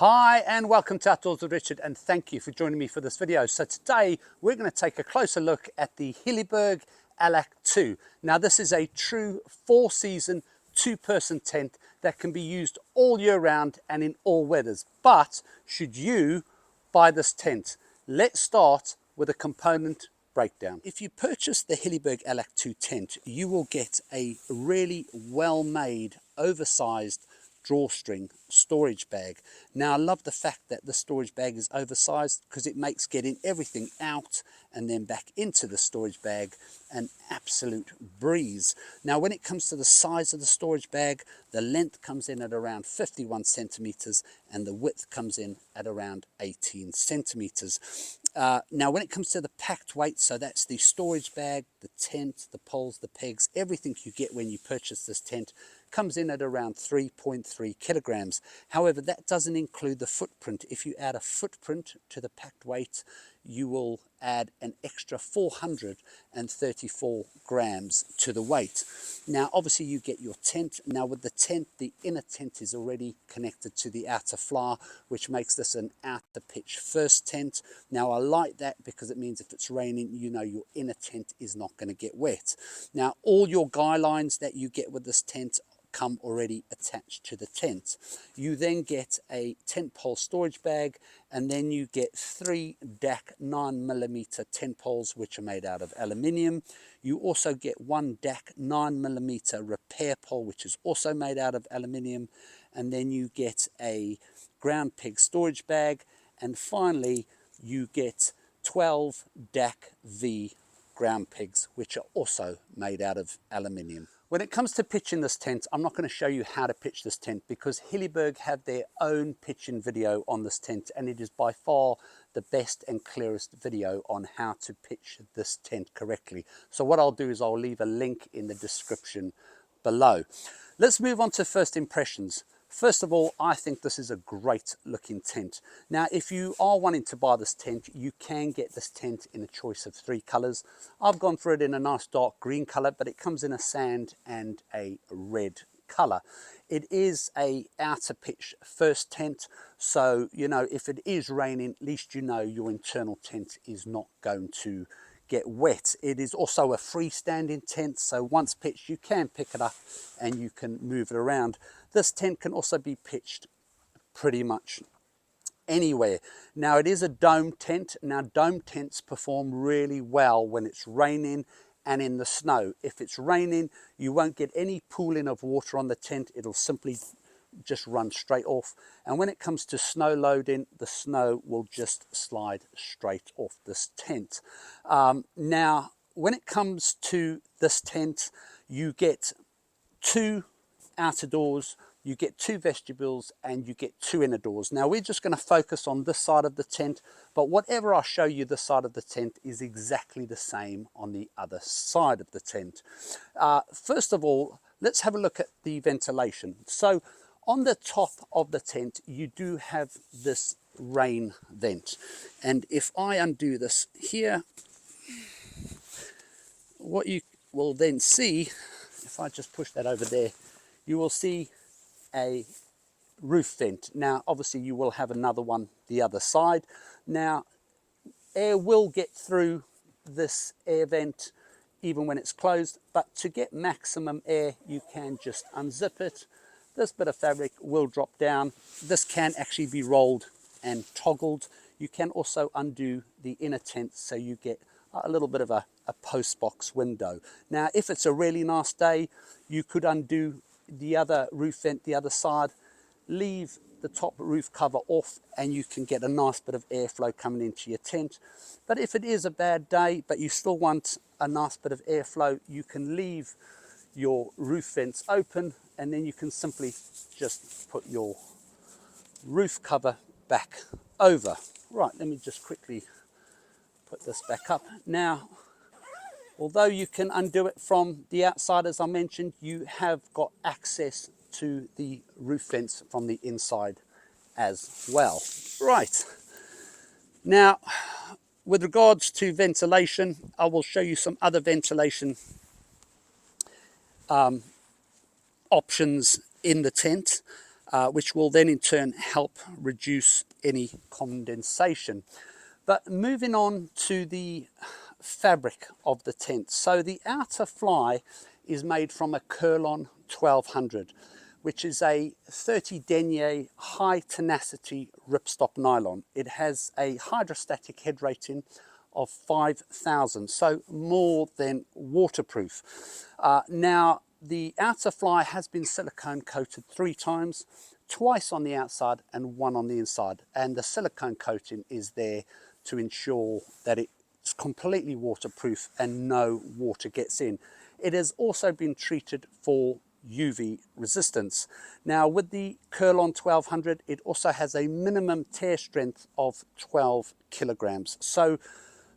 Hi and welcome to Outdoors with Richard, and thank you for joining me for this video. So today we're going to take a closer look at the Hilleberg Allak 2. Now this is a true 4-season, 2-person tent that can be used all year round and in all weathers. But should you buy this tent? Let's start with a component breakdown. If you purchase the Hilleberg Allak 2 tent, you will get a really well-made, oversized drawstring storage bag. Now I love the fact that the storage bag is oversized because it makes getting everything out and then back into the storage bag an absolute breeze. Now when it comes to the size of the storage bag, the length comes in at around 51 centimeters and the width comes in at around 18 centimeters. Now when it comes to the packed weight, so that's the storage bag, the tent, the poles, the pegs, everything you get when you purchase this tent comes in at around 3.3 kilograms. However, that doesn't include the footprint. If you add a footprint to the packed weight, you will add an extra 434 grams to the weight. Now obviously you get your tent. Now with the tent, the inner tent is already connected to the outer floor, which makes this an outer pitch first tent. Now I like that because it means if it's raining, you know your inner tent is not going to get wet. Now all your guy lines that you get with this tent come already attached to the tent. You then get a tent pole storage bag, and then you get 3 DAC 9mm tent poles which are made out of aluminium. You also get 1 DAC 9mm repair pole which is also made out of aluminium, and then you get a ground peg storage bag, and finally you get 12 DAC V ground pegs which are also made out of aluminium. When it comes to pitching this tent, I'm not going to show you how to pitch this tent because Hilleberg have their own pitching video on this tent, and it is by far the best and clearest video on how to pitch this tent correctly. So what I'll do is I'll leave a link in the description below. Let's move on to first impressions. First of all, I think this is a great looking tent. Now, if you are wanting to buy this tent, you can get this tent in a choice of 3 colors. I've gone for it in a nice dark green color, but it comes in a sand and a red color. It is a outer pitch first tent, so you know if it is raining, at least you know your internal tent is not going to get wet. It is also a freestanding tent, so once pitched you can pick it up and you can move it around. This tent can also be pitched pretty much anywhere. Now it is a dome tent. Now dome tents perform really well when it's raining and in the snow. If it's raining, you won't get any pooling of water on the tent. It'll simply just run straight off, and when it comes to snow loading, the snow will just slide straight off this tent. Now when it comes to this tent, you get 2 outer doors, you get 2 vestibules, and you get 2 inner doors. Now we're just going to focus on this side of the tent, but whatever I show you this side of the tent is exactly the same on the other side of the tent. First of all, let's have a look at the ventilation. So on the top of the tent, you do have this rain vent. And if I undo this here, what you will then see, if I just push that over there, you will see a roof vent. Now, obviously you will have another one the other side. Now, air will get through this air vent even when it's closed, but to get maximum air, you can just unzip it. This bit of fabric will drop down. This can actually be rolled and toggled. You can also undo the inner tent so you get a little bit of a post box window. Now, if it's a really nice day, you could undo the other roof vent, the other side, leave the top roof cover off, and you can get a nice bit of airflow coming into your tent. But if it is a bad day, but you still want a nice bit of airflow, you can leave your roof vents open, and then you can simply just put your roof cover back over. Right, let me just quickly put this back up. Now, although you can undo it from the outside, as I mentioned, you have got access to the roof vents from the inside as well. Right, now with regards to ventilation, I will show you some other ventilation options in the tent. which will then in turn help reduce any condensation. But moving on to the fabric of the tent. So the outer fly is made from a Kurlon 1200, which is a 30 denier high tenacity ripstop nylon. It has a hydrostatic head rating of 5,000, so more than waterproof. Now the outer fly has been silicone coated 3 times, twice on the outside and 1 on the inside, and the silicone coating is there to ensure that it's completely waterproof and no water gets in. It has also been treated for UV resistance. Now with the Kurlon 1200, it also has a minimum tear strength of 12 kilograms, so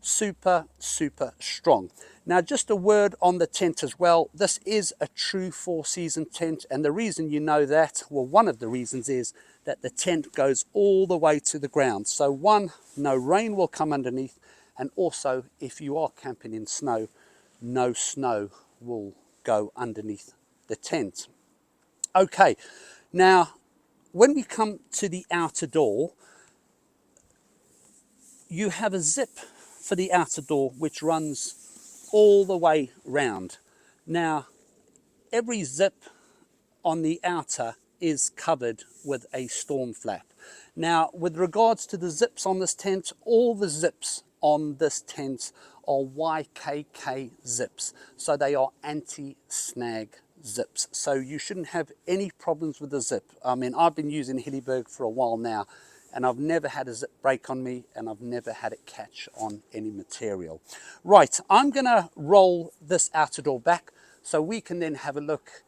super strong. Now just a word on the tent as well. This is a true 4-season tent, and the reason you know that, well, one of the reasons is that the tent goes all the way to the ground. So one, no rain will come underneath, and also if you are camping in snow, no snow will go underneath the tent. Okay, now when we come to the outer door, you have a zip for the outer door which runs all the way round. Now every zip on the outer is covered with a storm flap. Now with regards to the zips on this tent, all the zips on this tent are YKK zips, so they are anti-snag zips, so you shouldn't have any problems with the zip. I mean, I've been using Hilleberg for a while now, and I've never had a zip break on me, and I've never had it catch on any material. Right, I'm gonna roll this outer door back so we can then have a look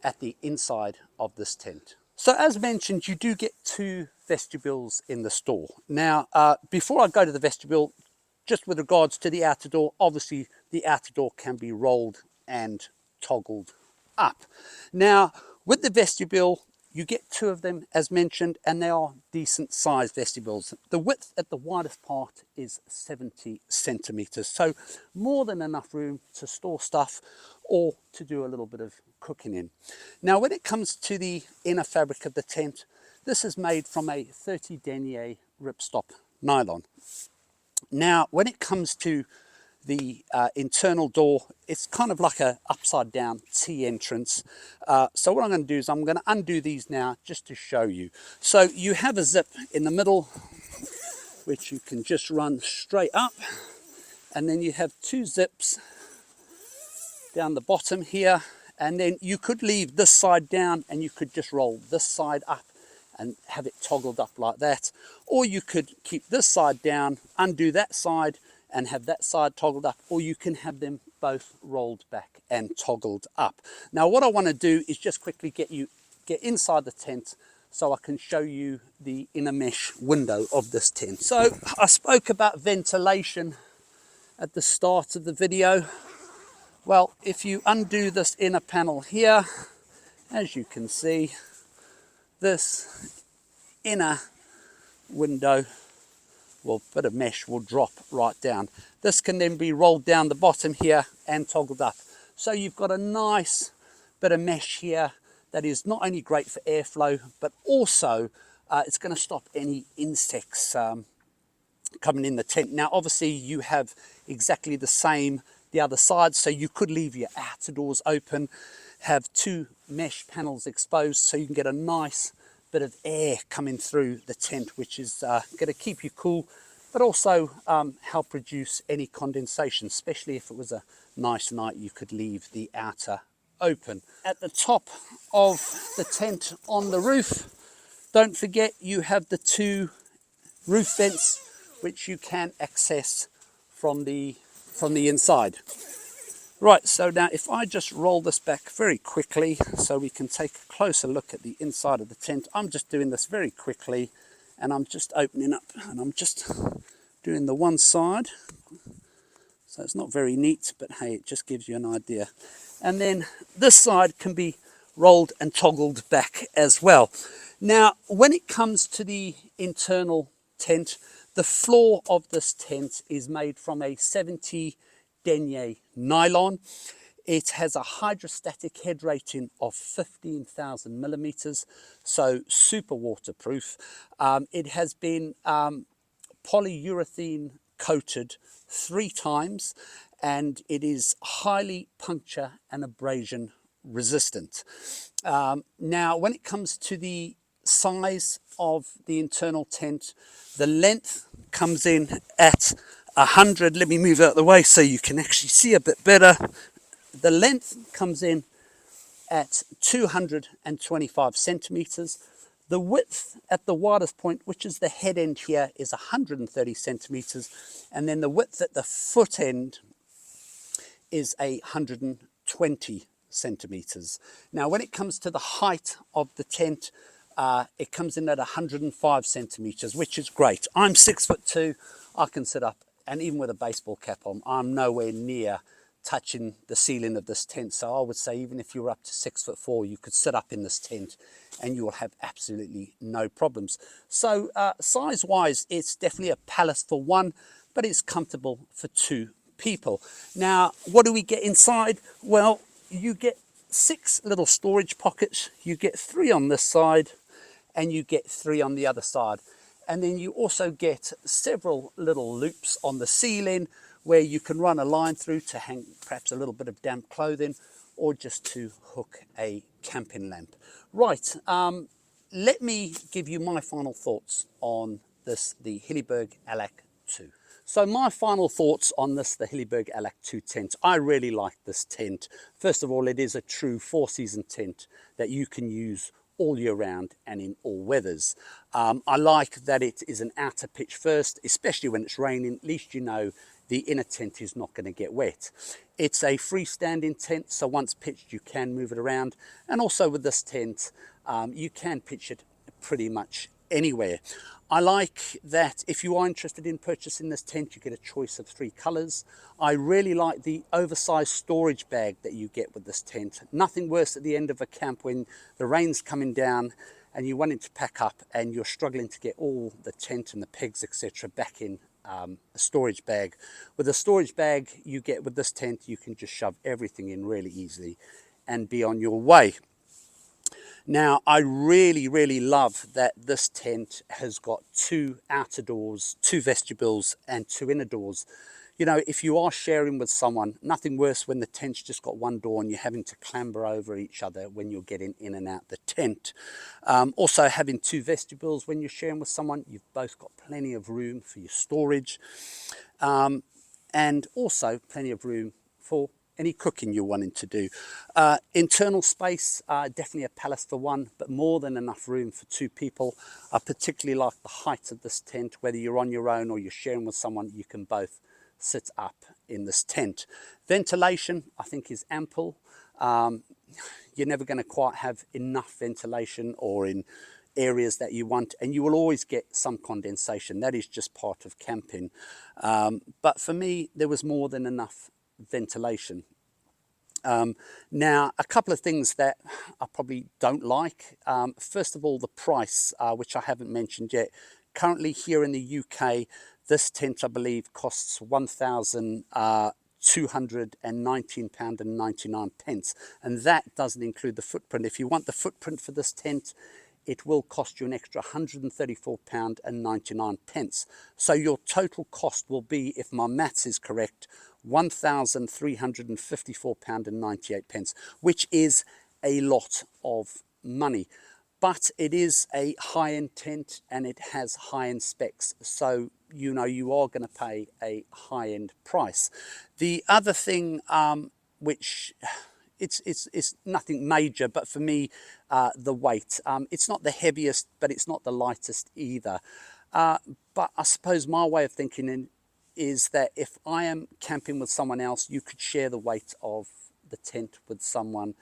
at the inside of this tent. So as mentioned, you do get 2 vestibules in the store. Now, before I go to the vestibule, just with regards to the outer door, obviously the outer door can be rolled and toggled up. Now, with the vestibule, you get 2 of them as mentioned, and they are decent sized vestibules. The width at the widest part is 70 centimeters, so more than enough room to store stuff or to do a little bit of cooking in. Now when it comes to the inner fabric of the tent, this is made from a 30 denier ripstop nylon. Now when it comes to the internal door, it's kind of like a upside down T entrance. So what I'm going to do is I'm going to undo these now just to show you. So you have a zip in the middle which you can just run straight up, and then you have 2 zips down the bottom here, and then you could leave this side down and you could just roll this side up and have it toggled up like that, or you could keep this side down, undo that side and have that side toggled up, or you can have them both rolled back and toggled up. Now what I want to do is just quickly get inside the tent so I can show you the inner mesh window of this tent. So I spoke about ventilation at the start of the video. Well, if you undo this inner panel here, as you can see, this inner window, well, bit of mesh will drop right down. This can then be rolled down the bottom here and toggled up. So you've got a nice bit of mesh here that is not only great for airflow, but also it's going to stop any insects coming in the tent. Now, obviously you have exactly the same the other side, so you could leave your outer doors open, have 2 mesh panels exposed, so you can get a nice bit of air coming through the tent, which is going to keep you cool, but also help reduce any condensation, especially if it was a nice night. You could leave the outer open. At the top of the tent on the roof, don't forget you have the 2 roof vents which you can access from the inside. Right, so now if I just roll this back very quickly so we can take a closer look at the inside of the tent. I'm just doing this very quickly, and I'm just opening up and I'm just doing the one side. So it's not very neat, but hey, it just gives you an idea. And then this side can be rolled and toggled back as well. Now, when it comes to the internal tent, the floor of this tent is made from a 70 denier nylon. It has a hydrostatic head rating of 15,000 millimeters, so super waterproof. It has been polyurethane coated 3 times, and it is highly puncture and abrasion resistant. Now, when it comes to the size of the internal tent, the length comes in at 100. Let me move out of the way so you can actually see a bit better. The length comes in at 225 centimeters. The width at the widest point, which is the head end here, is 130 centimeters. And then the width at the foot end is 120 centimeters. Now, when it comes to the height of the tent, it comes in at 105 centimeters, which is great. I'm 6'2". I can sit up, and even with a baseball cap on, I'm nowhere near touching the ceiling of this tent. So I would say even if you're up to 6'4", you could sit up in this tent and you will have absolutely no problems. So size-wise, it's definitely a palace for one, but it's comfortable for 2 people. Now, what do we get inside? Well, you get 6 little storage pockets. You get 3 on this side and you get 3 on the other side. And then you also get several little loops on the ceiling where you can run a line through to hang perhaps a little bit of damp clothing, or just to hook a camping lamp. Right, let me give you my final thoughts on this, the Hilleberg Allak 2. So my final thoughts on this, the Hilleberg Allak 2 tent. I really like this tent. First of all, it is a true 4-season tent that you can use all year round and in all weathers. I like that it is an outer pitch first, especially when it's raining. At least you know the inner tent is not going to get wet. It's a freestanding tent, so once pitched you can move it around. And also with this tent, you can pitch it pretty much anywhere. I like that if you are interested in purchasing this tent, you get a choice of 3 colors. I really like the oversized storage bag that you get with this tent. Nothing worse at the end of a camp when the rain's coming down and you're wanting to pack up and you're struggling to get all the tent and the pegs, etc., back in a storage bag. With a storage bag you get with this tent, you can just shove everything in really easily and be on your way. Now, I really love that this tent has got 2 outer doors, 2 vestibules and 2 inner doors. You know, if you are sharing with someone, nothing worse when the tent's just got 1 door and you're having to clamber over each other when you're getting in and out the tent. Also having 2 vestibules when you're sharing with someone, you've both got plenty of room for your storage, and also plenty of room for any cooking you're wanting to do. Internal space, definitely a palace for one, but more than enough room for 2 people. I particularly like the height of this tent. Whether you're on your own or you're sharing with someone, you can both sit up in this tent. Ventilation, I think, is ample. You're never going to quite have enough ventilation or in areas that you want, and you will always get some condensation. That is just part of camping. But for me, there was more than enough ventilation. Now, a couple of things that I probably don't like. First of all, the price, which I haven't mentioned yet. Currently here in the UK, this tent, I believe, costs £1,219.99, and that doesn't include the footprint. If you want the footprint for this tent, it will cost you an extra £134.99. So your total cost will be, if my maths is correct, £1,354.98, which is a lot of money. But it is a high-end tent and it has high-end specs, so you know you are going to pay a high-end price. The other thing, which it's nothing major, but for me, the weight. It's not the heaviest, but it's not the lightest either. But I suppose my way of thinking is that if I am camping with someone else, you could share the weight of the tent with someone.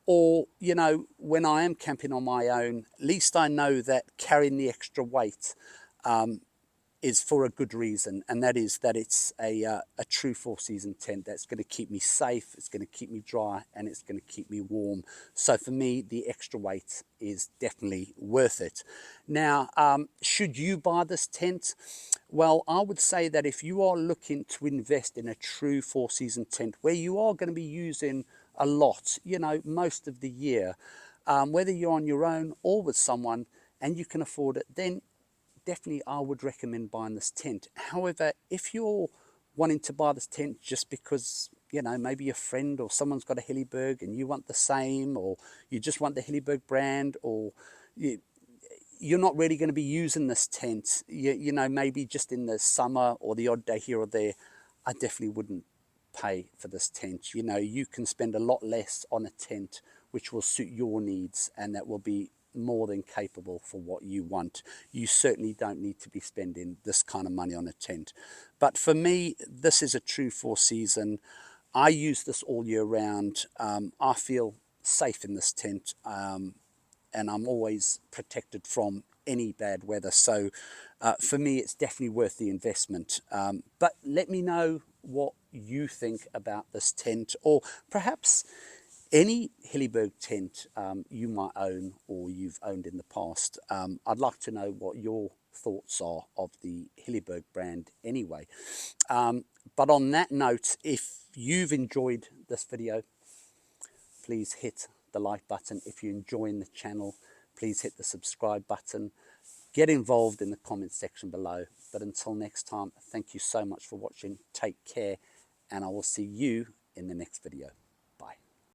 Or, you know, when I am camping on my own, at least I know that carrying the extra weight is for a good reason, and that is that it's a true 4-season tent that's going to keep me safe, it's going to keep me dry, and it's going to keep me warm. So for me, the extra weight is definitely worth it. Now, should you buy this tent? Well, I would say that if you are looking to invest in a true four-season tent where you are going to be using a lot, you know, most of the year, whether you're on your own or with someone and you can afford it, then definitely I would recommend buying this tent. However, if you're wanting to buy this tent just because, you know, maybe your friend or someone's got a Hilleberg and you want the same, or you just want the Hilleberg brand, or you're not really going to be using this tent, you know, maybe just in the summer or the odd day here or there, I definitely wouldn't pay for this tent. You know, you can spend a lot less on a tent which will suit your needs, and that will be more than capable for what you want. You certainly don't need to be spending this kind of money on a tent. But for me, this is a true four-season. I use this all year round. I feel safe in this tent. And I'm always protected from any bad weather. So for me, it's definitely worth the investment. But let me know what you think about this tent, or perhaps any Hilleberg tent you might own or you've owned in the past. I'd like to know what your thoughts are of the Hilleberg brand anyway. But on that note, if you've enjoyed this video, please hit the like button. If you're enjoying the channel, please hit the subscribe button. Get involved in the comments section below. But until next time, thank you so much for watching. Take care, and I will see you in the next video.